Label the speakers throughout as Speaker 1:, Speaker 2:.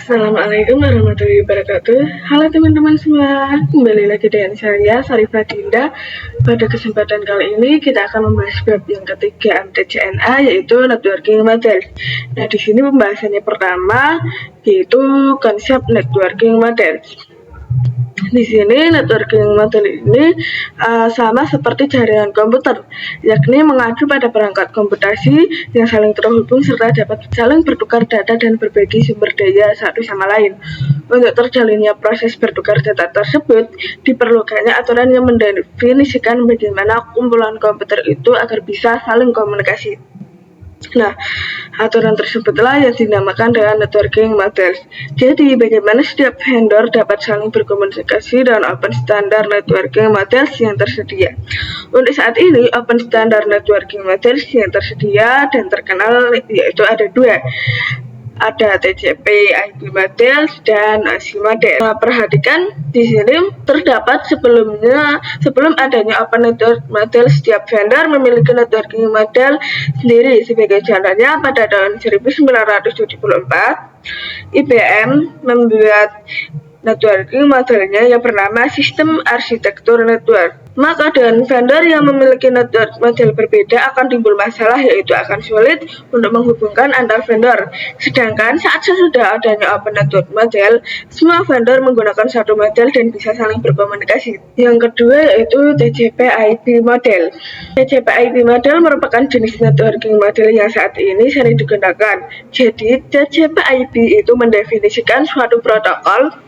Speaker 1: Assalamualaikum warahmatullahi wabarakatuh. Halo teman-teman semua, kembali lagi dengan saya Sarifah Dinda. Pada kesempatan kali ini kita akan membahas bab yang ketiga MTCNA, yaitu networking model. Nah, di sini pembahasannya pertama yaitu konsep networking model. Di sini networking model ini sama seperti jaringan komputer, yakni mengacu pada perangkat komputasi yang saling terhubung serta dapat saling bertukar data dan berbagi sumber daya satu sama lain. Untuk terjalinnya proses bertukar data tersebut, diperlukannya aturan yang mendefinisikan bagaimana kumpulan komputer itu agar bisa saling komunikasi. Nah, aturan tersebutlah yang dinamakan dengan networking model. Jadi, bagaimana setiap vendor dapat saling berkomunikasi dengan open standard networking models yang tersedia. Untuk saat ini, open standard networking models yang tersedia dan terkenal yaitu ada dua. Ada TCP/IP model dan ASI model. Nah, perhatikan di sini terdapat sebelum adanya open network model, setiap vendor memiliki networking model sendiri. Sebagai contohnya, pada tahun 1974, IBM membuat networking modelnya yang bernama sistem arsitektur network. Maka dengan vendor yang memiliki network model berbeda akan timbul masalah, yaitu akan sulit untuk menghubungkan antar vendor. Sedangkan saat sesudah adanya open network model, semua vendor menggunakan satu model dan bisa saling berkomunikasi. Yang kedua yaitu TCP/IP model. TCP/IP model merupakan jenis networking model yang saat ini sering digunakan. Jadi TCP/IP itu mendefinisikan suatu protokol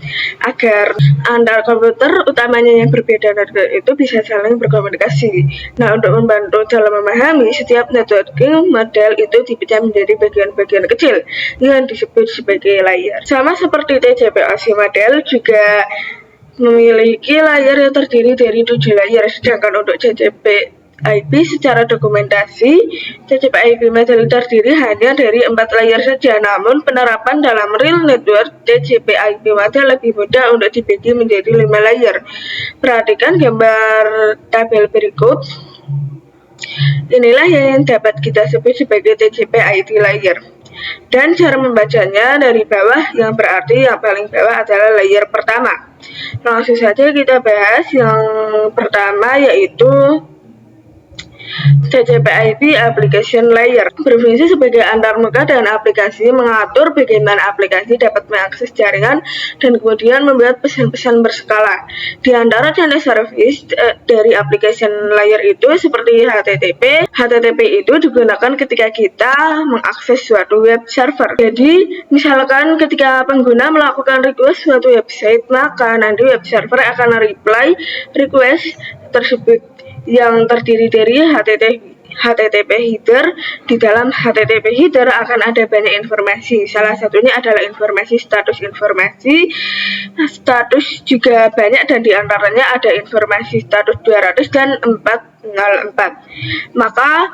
Speaker 1: agar antar komputer, utamanya yang berbeda network, itu bisa saling berkomunikasi. Nah, untuk membantu dalam memahami, setiap networking model itu dipecah menjadi bagian-bagian kecil yang disebut sebagai layer. Sama seperti TCP/IP model juga memiliki layer yang terdiri dari 7 layer, sedangkan untuk TCP/IP secara dokumentasi, TCP/IP model terdiri hanya dari 4 layer saja. Namun penerapan dalam real network TCP/IP model lebih mudah untuk dibagi menjadi 5 layer. Perhatikan gambar tabel berikut. Inilah yang dapat kita sebut sebagai TCP/IP layer. Dan cara membacanya dari bawah, yang berarti yang paling bawah adalah layer pertama. Langsung saja kita bahas yang pertama, yaitu TCP/IP Application Layer. Berfungsi sebagai antarmuka dengan aplikasi, mengatur bagaimana aplikasi dapat mengakses jaringan dan kemudian membuat pesan-pesan berskala. Di antara jenis service dari application layer itu seperti HTTP. HTTP itu digunakan ketika kita mengakses suatu web server. Jadi, misalkan ketika pengguna melakukan request suatu website, maka nanti web server akan reply request tersebut yang terdiri dari HTTP header. Di dalam HTTP header akan ada banyak informasi. Salah satunya adalah informasi status. Status juga banyak, dan di antaranya ada informasi status 200 dan 404. Maka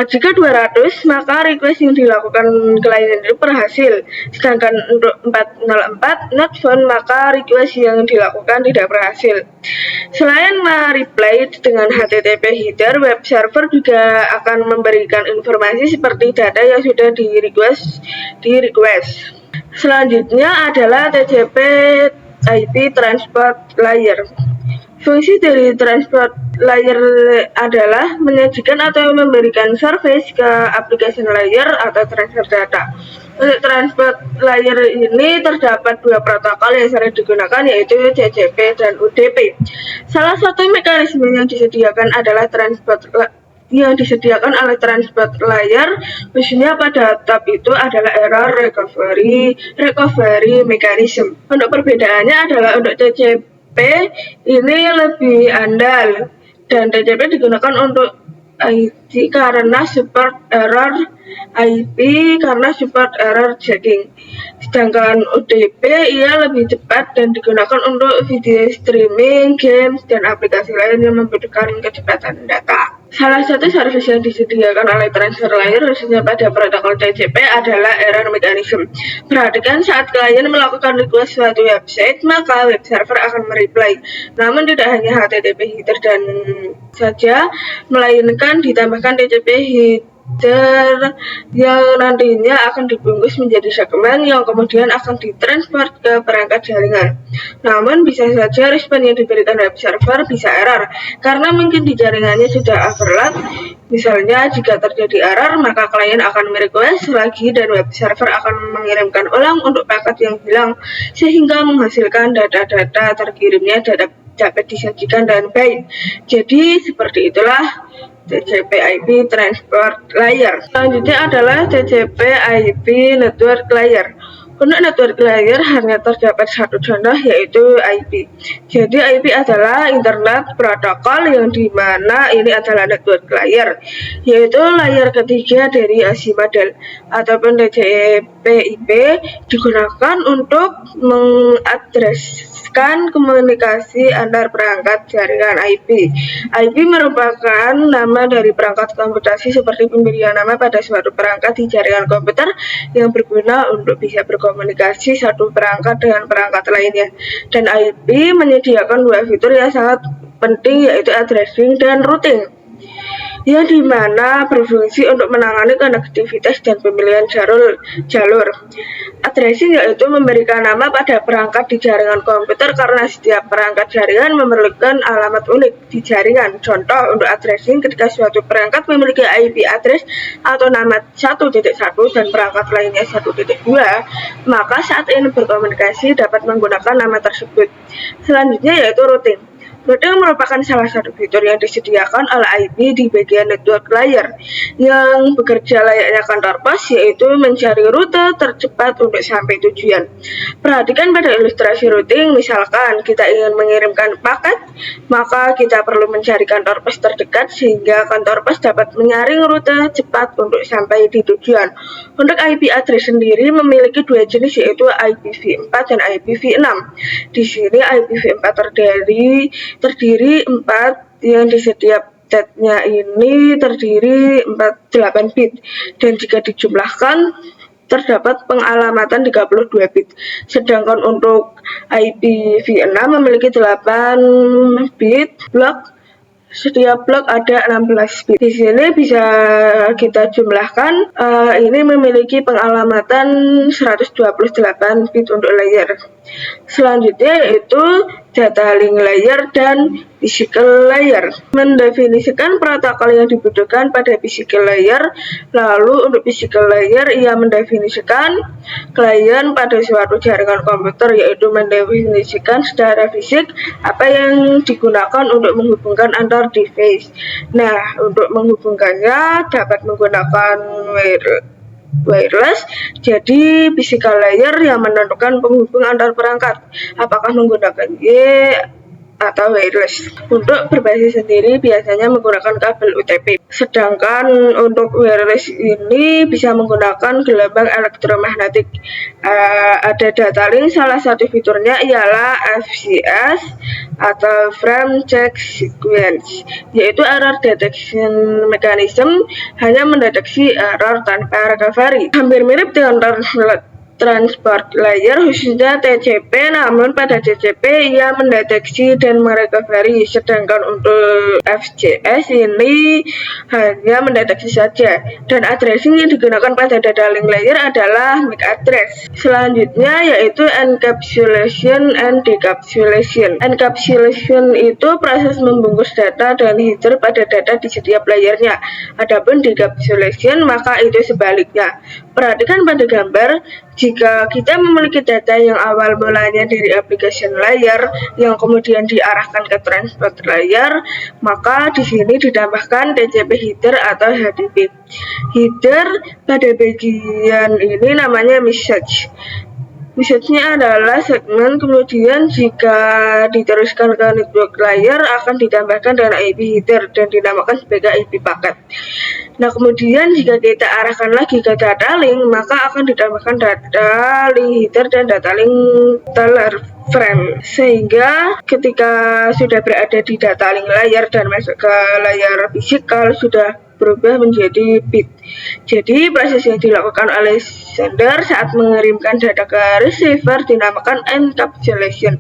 Speaker 1: jika 200, maka request yang dilakukan klien itu berhasil. Sedangkan untuk 404 not found, maka request yang dilakukan tidak berhasil. Selain mereply dengan HTTP header, web server juga akan memberikan informasi seperti data yang sudah di request. Selanjutnya adalah TCP/IP Transport Layer. Fungsi dari transport layer adalah menyajikan atau memberikan service ke application layer atau transfer data. Untuk transport layer ini terdapat 2 protokol yang sering digunakan, yaitu TCP dan UDP. Salah satu mekanisme yang disediakan oleh transport layer, khususnya pada tab itu adalah error recovery mechanism. Untuk perbedaannya adalah untuk TCP ini lebih andal, dan TCP digunakan untuk IP karena support error checking. Sedangkan UDP ia lebih cepat dan digunakan untuk video streaming, games, dan aplikasi lain yang membutuhkan kecepatan data. Salah satu service yang disediakan oleh transfer layer khususnya pada protokol TCP adalah error mechanism. Perhatikan, saat klien melakukan request suatu website, maka web server akan mereply. Namun tidak hanya HTTP header dan saja, melainkan ditambahkan TCP yang nantinya akan dibungkus menjadi segmen yang kemudian akan ditransfer ke perangkat jaringan. Namun bisa saja respon yang diberikan web server bisa error karena mungkin di jaringannya sudah overload. Misalnya jika terjadi error, maka klien akan merequest lagi dan web server akan mengirimkan ulang untuk paket yang hilang sehingga menghasilkan data-data terkirimnya data dapat disajikan dengan baik. Jadi seperti itulah TCP/IP Transport Layer. Selanjutnya adalah TCP/IP Network Layer. Untuk network layer hanya terdapat satu contoh, yaitu IP. Jadi IP adalah Internet Protocol yang dimana ini adalah network layer, yaitu layer ketiga dari ASI model. Ataupun TCP/IP digunakan untuk mengadreskan komunikasi antar perangkat jaringan IP. IP merupakan nama dari perangkat komputasi seperti pemberian nama pada suatu perangkat di jaringan komputer yang berguna untuk bisa berkomunikasi satu perangkat dengan perangkat lainnya. Dan IP menyediakan dua fitur yang sangat penting, yaitu addressing dan routing, yang dimana berfungsi untuk menangani konektivitas dan pemilihan jalur. Addressing yaitu memberikan nama pada perangkat di jaringan komputer karena setiap perangkat jaringan memerlukan alamat unik di jaringan. Contoh untuk addressing, ketika suatu perangkat memiliki IP address atau nama 1.1 dan perangkat lainnya 1.2, maka saat ingin berkomunikasi dapat menggunakan nama tersebut. Selanjutnya yaitu routing. Routing merupakan salah satu fitur yang disediakan oleh IP di bagian network layer yang bekerja layaknya kantor pos, yaitu mencari rute tercepat untuk sampai tujuan. Perhatikan pada ilustrasi routing, misalkan kita ingin mengirimkan paket, maka kita perlu mencari kantor pos terdekat sehingga kantor pos dapat menyaring rute cepat untuk sampai di tujuan. Untuk IP address sendiri memiliki dua jenis, yaitu IPv4 dan IPv6. Di sini IPv4 terdiri 4 yang di setiap nya ini terdiri 48 bit dan jika dijumlahkan terdapat pengalamatan 32 bit. Sedangkan untuk IPv6 memiliki 8 bit blok. Setiap blok ada 16 bit. Di sini bisa kita jumlahkan, ini memiliki pengalamatan 128 bit untuk layer. Selanjutnya yaitu data link layer dan physical layer. Mendefinisikan protokol yang dibutuhkan pada physical layer. Lalu untuk physical layer ia mendefinisikan klien pada suatu jaringan komputer, yaitu mendefinisikan secara fisik apa yang digunakan untuk menghubungkan antar device. Nah, untuk menghubungkannya dapat menggunakan wireless. Jadi physical layer yang menentukan penghubung antar perangkat, apakah menggunakan atau wireless. Untuk berbasis sendiri biasanya menggunakan kabel UTP. Sedangkan untuk wireless ini bisa menggunakan gelombang elektromagnetik. Ada data link, salah satu fiturnya ialah FCS atau Frame Check Sequence, yaitu error detection mechanism, hanya mendeteksi error tanpa recovery. Hampir mirip dengan transport layer khususnya TCP, namun pada TCP ia mendeteksi dan merecovery, sedangkan untuk FCS ini hanya mendeteksi saja. Dan addressing yang digunakan pada data link layer adalah MAC address. Selanjutnya yaitu encapsulation and decapsulation. Encapsulation itu proses membungkus data dan header pada data di setiap layernya. Adapun decapsulation maka itu sebaliknya. Perhatikan pada gambar, jika kita memiliki data yang awal mulanya dari application layer yang kemudian diarahkan ke transport layer, maka di sini ditambahkan TCP header atau HTTP. Header pada bagian ini namanya message. Message-nya adalah segmen, kemudian jika diteruskan ke network layer akan ditambahkan dengan IP header dan dinamakan sebagai IP paket. Nah, kemudian jika kita arahkan lagi ke data link, maka akan ditambahkan data link header dan data link teller frame, sehingga ketika sudah berada di data link layer dan masuk ke layar fisikal sudah berubah menjadi bit. Jadi proses yang dilakukan oleh sender saat mengirimkan data ke receiver dinamakan encapsulation.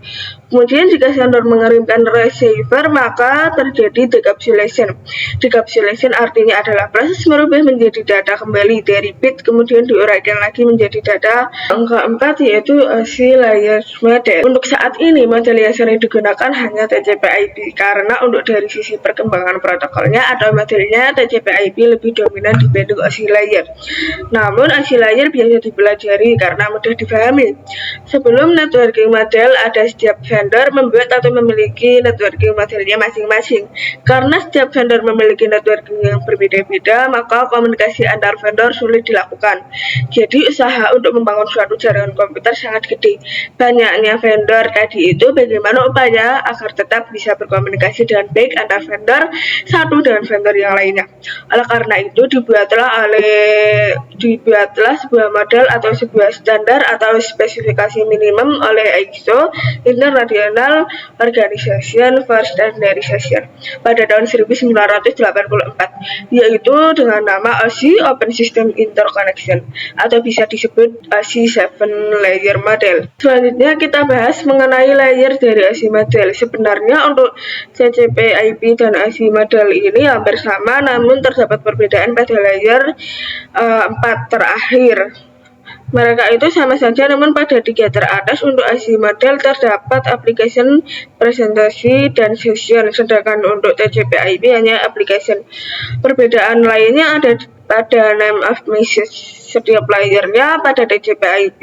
Speaker 1: Kemudian jika sender mengirimkan receiver maka terjadi decapsulation. Decapsulation artinya adalah proses merubah menjadi data kembali dari bit kemudian diuraikan lagi menjadi data. Yang keempat yaitu ASI layer model. Untuk saat ini model yang sering digunakan hanya TCP/IP karena untuk dari sisi perkembangan protokolnya atau modelnya TCP/IP lebih dominan dibanding ASI layer. Namun ASI layer biasa dipelajari karena mudah dipahami. Sebelum networking model ada setiap vendor membuat atau memiliki networking modelnya masing-masing. Karena setiap vendor memiliki networking yang berbeda-beda, maka komunikasi antar vendor sulit dilakukan. Jadi usaha untuk membangun suatu jaringan komputer sangat gede. Banyaknya vendor tadi itu bagaimana upaya agar tetap bisa berkomunikasi dengan baik antar vendor satu dengan vendor yang lainnya. Oleh karena itu dibuatlah sebuah model atau sebuah standar atau spesifikasi minimum oleh ISO International Organization for Standardization pada tahun 1984, yaitu dengan nama ASI Open System Interconnection atau bisa disebut ASI 7 Layer Model. Selanjutnya kita bahas mengenai layer dari ASI model. Sebenarnya untuk TCP/IP dan ASI model ini hampir sama, namun terdapat perbedaan pada layer 4 terakhir. Mereka itu sama saja, namun pada 3 teratas untuk ASI model terdapat application, presentasi, dan session, sedangkan untuk TCP/IP hanya application. Perbedaan lainnya ada pada name of message setiap layernya. Pada TCP/IP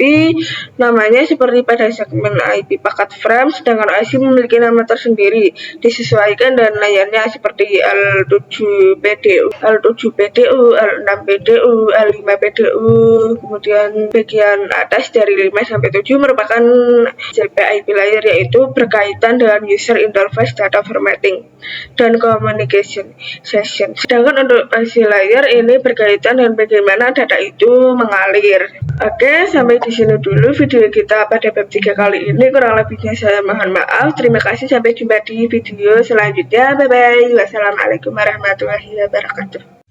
Speaker 1: namanya seperti pada segmen IP packet frame, sedangkan ASI memiliki nama tersendiri disesuaikan dan layarnya seperti L7PDU, L6PDU, L5PDU. Kemudian bagian atas dari 5 sampai 7 merupakan TCP/IP layer, yaitu berkaitan dengan user interface, data formatting, dan communication session. Sedangkan untuk ASI layer ini berkaitan dengan bagaimana data itu mengalir. Oke, sampai di sini dulu video kita pada bab 3 kali ini. Kurang lebihnya saya mohon maaf. Terima kasih, sampai jumpa di video selanjutnya. Bye bye. Wassalamualaikum warahmatullahi wabarakatuh.